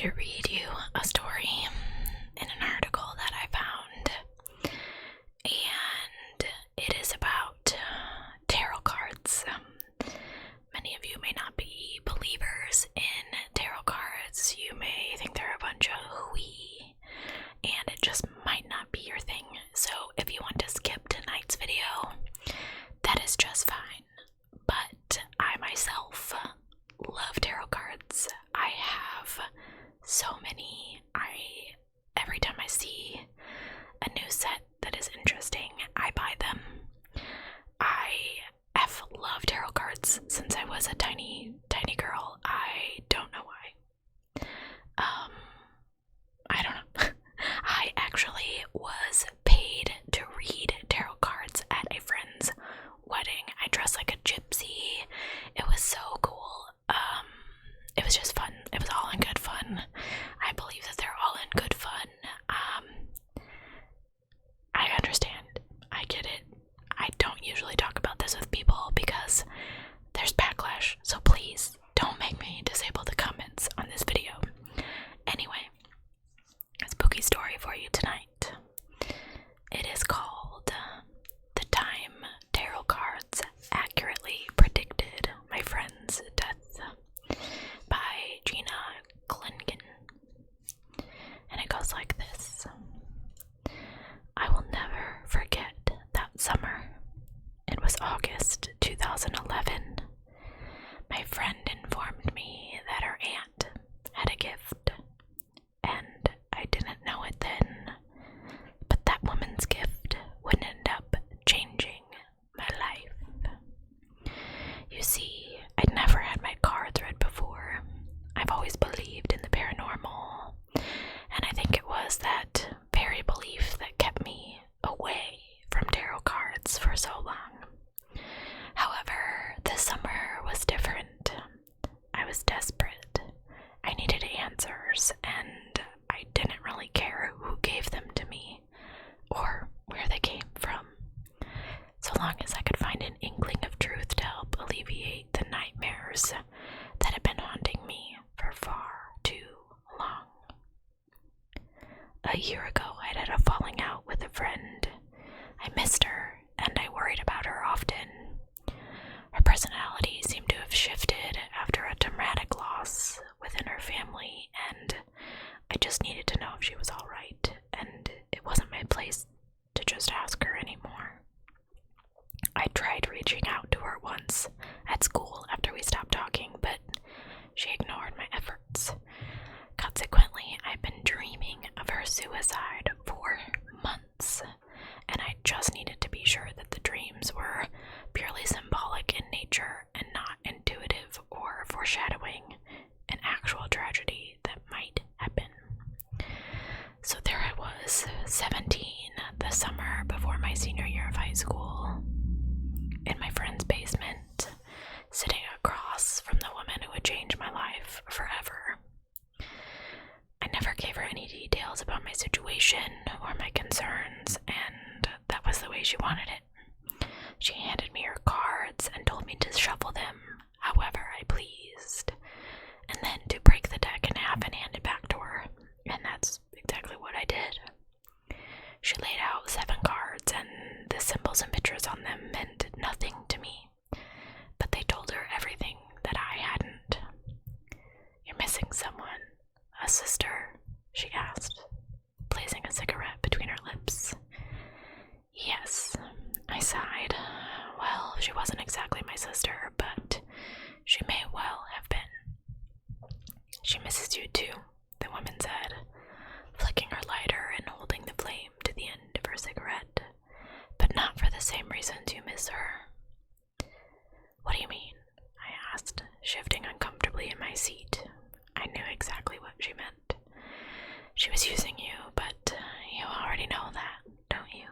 to read you a story in an article that I found, and it is about tarot cards. Many of you may not be believers in tarot cards. You may think they're a bunch of hooey, and it just might not be your thing. So if you want to skip tonight's video, that is just fine. But I myself love tarot cards. I have so many. Every time I see a new set that is interesting, I buy them. I have loved tarot cards since I was a tiny girl. I don't know why. I don't know. I actually was paid to read tarot cards at a friend's wedding. I dressed like a gypsy. It was so cool. It was just fun. It was all in good fun. I believe that they're all in good fun. I understand. I get it. I don't usually talk about this with people because there's backlash, so please don't make me disable the comments on this video. Anyway, a spooky story for you tonight. It is called The Time Tarot Cards Accurately Predicted My Friend's Death by Gina Klinken. And it goes like this. I will never forget that summer. It was August 2011. My friend informed me that her aunt had a gift, and I didn't know it then, but that woman's gift would end up changing my life. You see, I'd never had my cards read before. I've always believed in the paranormal, and I think it was that very belief that kept me away from tarot cards for so long. However, this summer was different. I was desperate. I needed answers, and I didn't really care who gave them to me or where they came from, so long as I could find an inkling of truth to help alleviate the nightmares that had been haunting me for far too long. A year ago, I'd had a falling out with a friend. I missed her, and I worried about her often. Her personality seemed to have shifted after a traumatic loss within her family, and I just needed to know if she was alright, and it wasn't my place to just ask her anymore. I tried reaching out to her once at school after we stopped talking, but she ignored my efforts. Consequently, I've been dreaming of her suicide for months, and I just needed to be sure that the dreams were purely symbolic in nature and not intuitive or foreshadowing an actual tragedy that might happen. So there I was, 17, the summer before my senior year of high school, in my friend's basement, sitting across from the woman who would change my life forever. I never gave her any details about my situation or my concerns, and that was the way she wanted it. She handed me her cards and told me to shuffle them however I pleased, and then to break the deck in half and hand it back to her, and that's exactly what I did. She laid out 7 cards, and the symbols and pictures on them meant nothing to me, but they told her everything that I hadn't. You're missing someone. A sister? She asked, placing a cigarette between her lips. Yes, I sighed. Well, she wasn't exactly my sister, but she may well have been. She misses you too, the woman said, flicking her lighter and holding the flame to the end of her cigarette, but not for the same reasons you miss her. What do you mean? I asked, shifting uncomfortably in my seat. I knew exactly what she meant. She was using you, but you already know that, don't you?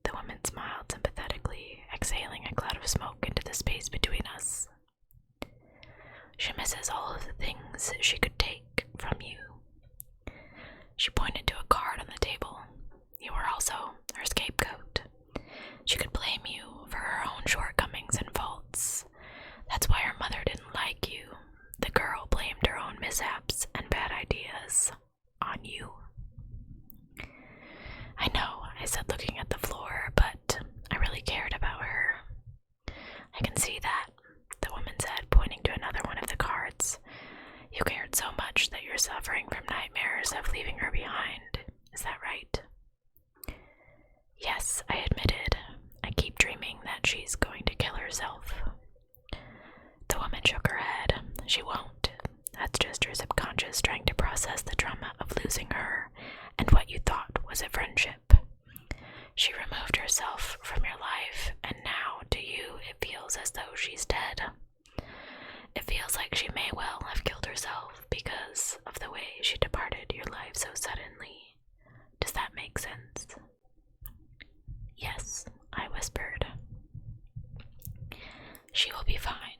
The woman smiled sympathetically, exhaling a cloud of smoke into the space between us. She misses all of the things she could take from you. She pointed to a card on the table. You were also her scapegoat. She could blame you for her own shortcomings and faults. That's why her mother didn't like you. The girl blamed her own mishaps and bad ideas suffering from nightmares of leaving her behind. Is that right? Yes, I admitted. I keep dreaming that she's going to kill herself. The woman shook her head. She won't. That's just her subconscious trying to process the trauma of losing her and what you thought was a friendship. She removed herself from your life, and now to you it feels as though she's dead. It feels like she may well have killed herself because of the way she departed your life so suddenly. Does that make sense? Yes, I whispered. She will be fine.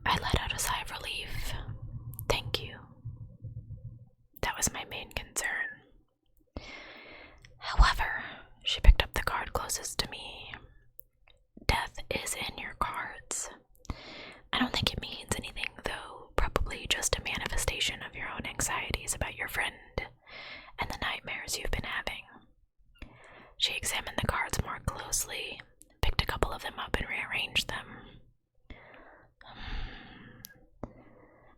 I let out a sigh of relief. Thank you. That was my main concern. However, she picked up the card closest to me. Death is in your cards. I don't think it means anything, though. Probably just a manifestation of your own anxieties about your friend and the nightmares you've been having. She examined the cards more closely, picked a couple of them up and rearranged them.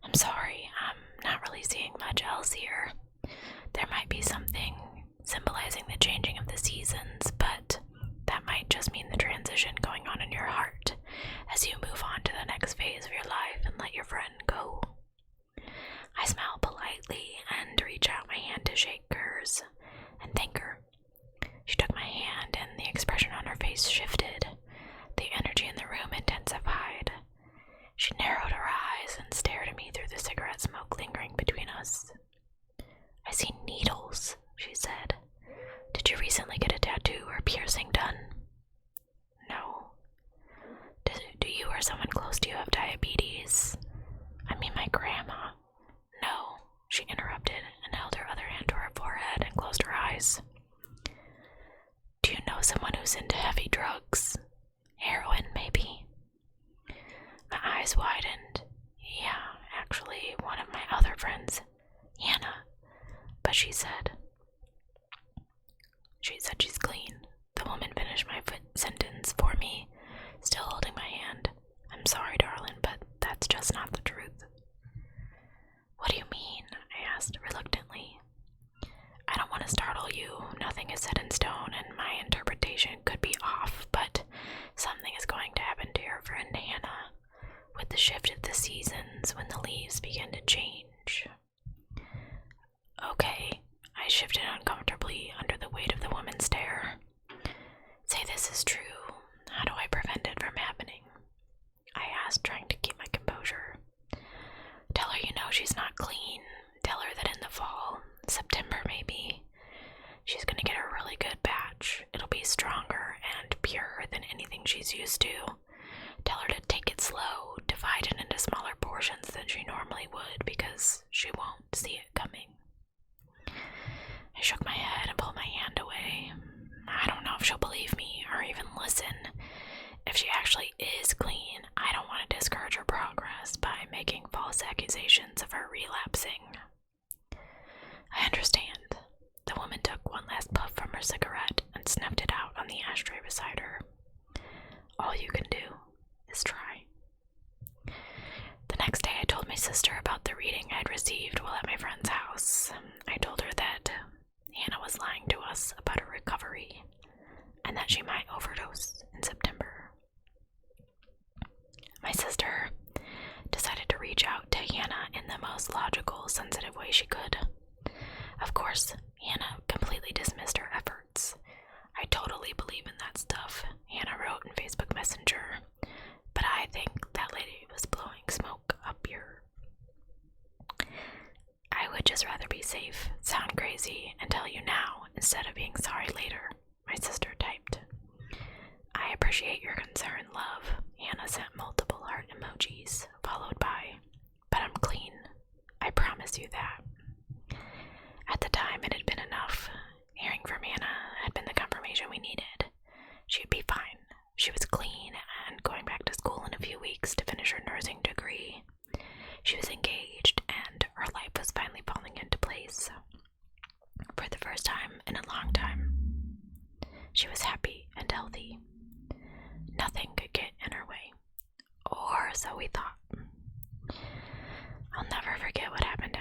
I'm sorry, I'm not really seeing much else here. There might be something symbolizing the changing of the seasons, but that might just mean the transition going on in your heart as you move on to the next phase of your life and let your friend go. I smile politely and reach out my hand to shake hers and thank her. She took my hand and the expression on her face shifted. The energy in the room intensified. She narrowed her eyes and stared at me through the cigarette smoke lingering between us. I see needles, she said. Did you recently get a tattoo or piercing done? No. Do you or someone close to you have diabetes? I mean my grandma. No, she interrupted and held her other hand to her forehead and closed her eyes. Do you know someone who's into heavy drugs? Heroin, maybe? My eyes widened. Yeah, actually, one of my other friends, Hannah. But she said she's clean. The woman finished my sentence for me, still holding my hand. I'm sorry, darling, but that's just not the truth. What do you mean? I asked reluctantly. I don't want to startle you. Nothing is set in stone, and my interpretation could be off, but something is going to happen to your friend Hannah with the shift of the seasons when the leaves begin to change. Okay, I shifted uncomfortably under the weight of the woman's stare. Say this is true. How do I prevent it from happening? I asked, trying to keep my composure. Tell her you know she's not clean. Tell her that in the fall, September maybe, she's gonna get a really good batch. It'll be stronger and purer than anything she's used to. Tell her to take it slow, divide it into smaller portions than she normally would because she won't see it coming. I shook my head and pulled my hand away. I don't know if she'll believe me or even listen. If she actually is clean, I don't want to discourage her progress by making false accusations of her relapsing. I understand. The woman took one last puff from her cigarette and snuffed it out on the ashtray beside her. All you can do is try. The next day I told my sister about the reading I'd received while at my friend's house. I told her that Hannah was lying to us about her recovery and that she might overdose in September. My sister decided to reach out to Hannah in the most logical, sensitive way she could. Of course, Hannah completely dismissed her efforts. I totally believe in that stuff, Hannah wrote in Facebook Messenger, but I think that lady was blowing smoke up your... I would just rather be safe, sound crazy, and tell you now instead of being sorry later, my sister typed. I appreciate your concern, love. Hannah sent multiple heart emojis, followed by, but I'm clean. I promise you that. At the time, it had been enough. Hearing from Hannah had been the confirmation we needed. She'd be fine. She was clean and going back to school in a few weeks to finish her nursing degree. She was engaged and her life was finally falling into place. For the first time in a long time, she was happy and healthy. Nothing could get in her way. Or so we thought. I'll never forget what happened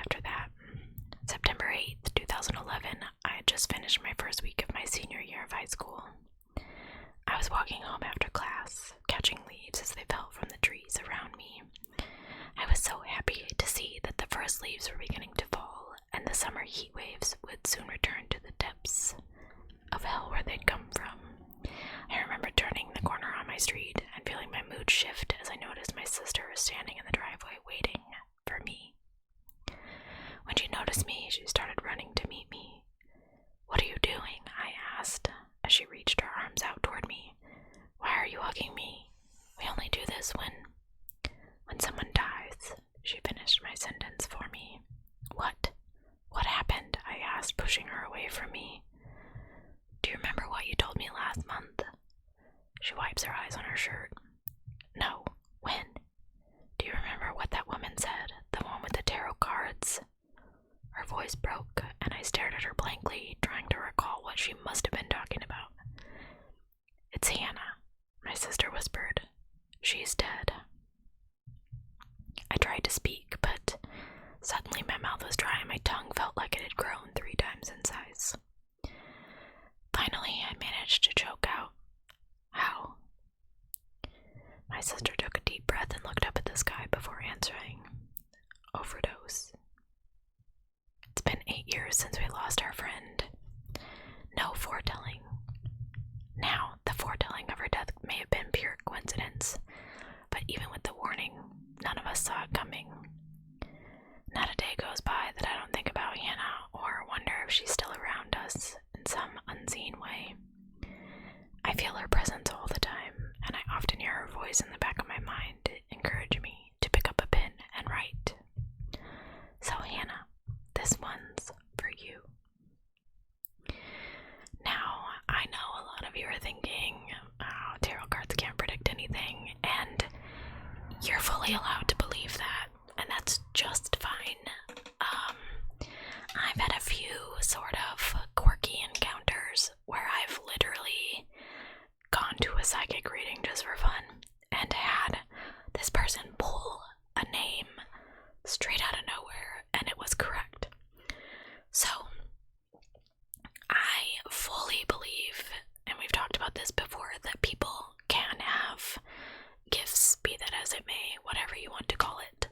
fell from the trees around me. I was so happy to see that the first leaves were beginning to fall, and the summer heat waves would soon return to the depths of hell where they'd come from. I remember turning the corner on my street and feeling my mood shift as I noticed my sister standing in the driveway waiting for me. When she noticed me, she started running to meet me. "What are you doing?" I asked as she reached her arms out toward me. "Why are you hugging me? We only do this when someone dies." She finished my sentence for me. What happened?" I asked, pushing her away from me. "Do you remember what you told me last month?" She wipes her eyes on her shirt. "No. When? Do you remember what that woman said? The one with the tarot cards?" Her voice broke, and I stared at her blankly, trying to recall what she must have been talking about. "It's Hannah," my sister whispered. "She's dead." I tried to speak, but suddenly my mouth was dry and my tongue felt like it had grown 3 times in size. Finally, I managed to choke out, "How?" My sister took a deep breath and looked up at the sky before answering. "Overdose. It's been 8 years since we lost our friend. No foretelling. Now, the foretelling of her death may have been pure coincidence, but even with the warning, none of us saw it coming. Not a day goes by that I don't think about Hannah or wonder if she's still around us in some unseen way. I feel her presence all the time, and I often hear her voice in the back of my mind encourage me to pick up a pen and write. So Hannah, this one's for you." Now, I know a lot of you are thinking, "Oh, tarot cards can't predict anything," and you're fully allowed to believe that, and that's just fine. I've had a few sort of quirky encounters where I've literally gone to a psychic reading just for fun and had this person pull a name straight out of nowhere, and it was correct. So, I fully believe, and we've talked about this before, that people can have gifts, be that as it may, whatever you want to call it.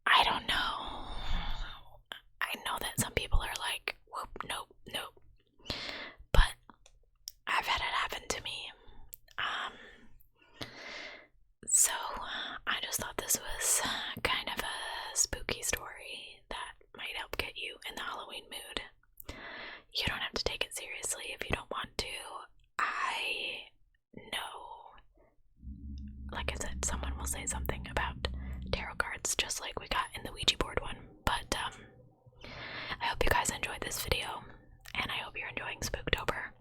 I don't know. I know that some people are like, "Whoop, nope. But I've had it happen to me. So I just thought this was kind of a spooky story that might help get you in the Halloween mood. You don't have to take it seriously if you don't want to. I know, like I said, someone will say something about tarot cards just like we got in the Ouija board one, but I hope you guys enjoyed this video, and I hope you're enjoying Spooktober.